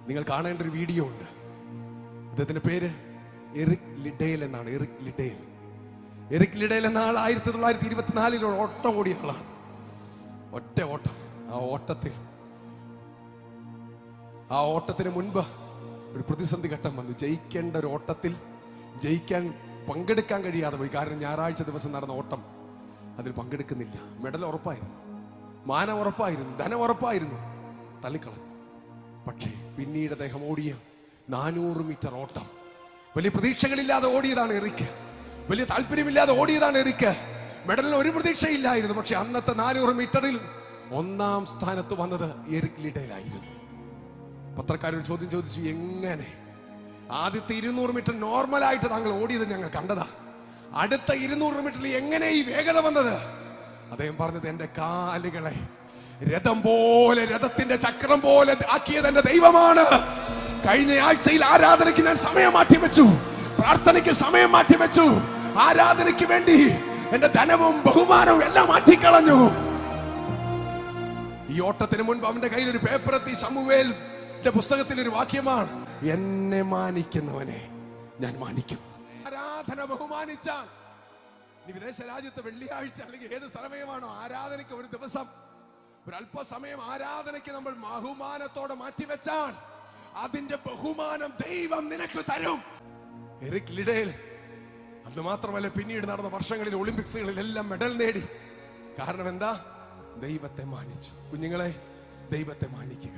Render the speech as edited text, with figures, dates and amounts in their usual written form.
നിങ്ങൾ കാണേണ്ട ഒരു വീഡിയോ ഉണ്ട്. അദ്ദേഹത്തിന്റെ പേര് എറിക് ലിഡേൽ എന്നാണ്. എറിക് ലിഡേൽ എന്ന ആൾ 1924 ഓട്ടം ഓടിയ ആളാണ്. ഒറ്റ ഓട്ടം. ആ ഓട്ടത്തിന് മുൻപ് ഒരു പ്രതിസന്ധി ഘട്ടം വന്നു. ജയിക്കേണ്ട ഒരു ഓട്ടത്തിൽ പങ്കെടുക്കാൻ കഴിയാതെ പോയി. കാരണം ഞായറാഴ്ച ദിവസം നടന്ന ഓട്ടം അതിൽ പങ്കെടുക്കുന്നില്ല. മെഡൽ ഉറപ്പായിരുന്നു, മാനം ഉറപ്പായിരുന്നു, ധനം ഉറപ്പായിരുന്നു. തള്ളിക്കളഞ്ഞു. പക്ഷേ പിന്നീട് അദ്ദേഹം ഓടിയ 400 മീറ്റർ ഓട്ടം വലിയ പ്രതീക്ഷകളില്ലാതെ ഓടിയതാണ് എറിക്ക്. വലിയ താല്പര്യമില്ലാതെ ഓടിയതാണ് എറിക്ക്. മെഡലിന് ഒരു പ്രതീക്ഷയില്ലായിരുന്നു. പക്ഷെ അന്നത്തെ 400 മീറ്ററിൽ 1ാം സ്ഥാനത്ത് വന്നത് എറിക് ലിഡേലായിരുന്നു. പത്രക്കാരൻ ചോദ്യം ചോദിച്ചു, എങ്ങനെ ആദ്യത്തെ 200 മീറ്റർ നോർമലായിട്ട് താങ്കൾ ഓടിയത് ഞങ്ങൾ കണ്ടതാ, അടുത്ത 200 മീറ്ററിൽ എങ്ങനെ ഈ വേഗത വന്നത്? അദ്ദേഹം പറഞ്ഞത്, എന്റെ കാലുകളെ രഥം പോലെ, രഥത്തിന്റെ ചക്രം പോലെ ആക്കിയത് എന്റെ ദൈവമാണ്. കഴിഞ്ഞ ആഴ്ചയിൽ ആരാധനയ്ക്ക് ഞാൻ സമയം മാറ്റിവെച്ചു, പ്രാർത്ഥനയ്ക്ക് സമയം മാറ്റിവെച്ചു, ആരാധനയ്ക്ക് വേണ്ടി എന്റെ ധനവും ബഹുമാനവും എല്ലാം മാറ്റിക്കളഞ്ഞു. ഈ ഓട്ടത്തിന് മുൻപ് അവന്റെ കയ്യിൽ ഒരു പേപ്പർ എത്തി. ശമൂവേലിന്റെ പുസ്തകത്തിൽ ഒരു വാക്യമാണ്, എന്നെ മാനിക്കുന്നവനെ ഞാൻ മാനിക്കും. ആരാധന ബഹുമാനിച്ചാൽ, വിദേശ രാജ്യത്ത് വെള്ളിയാഴ്ച അല്ലെങ്കിൽ ഏത് സമയമാണോ ആരാധനയ്ക്ക് ഒരു ദിവസം, ഒരു അല്പസമയം ആരാധനയ്ക്ക് നമ്മൾ ബഹുമാനത്തോടെ മാറ്റിവെച്ചാൽ അതിന്റെ ബഹുമാനം ദൈവം നിനക്ക് തരും. എറിക് ലിഡേൽ അത് മാത്രമല്ല, പിന്നീട് നടന്ന വർഷങ്ങളിൽ ഒളിമ്പിക്സുകളിൽ എല്ലാം മെഡൽ നേടി. കാരണം എന്താ? ദൈവത്തെ മാനിച്ചു. കുഞ്ഞുങ്ങളെ, ദൈവത്തെ മാനിക്കുക.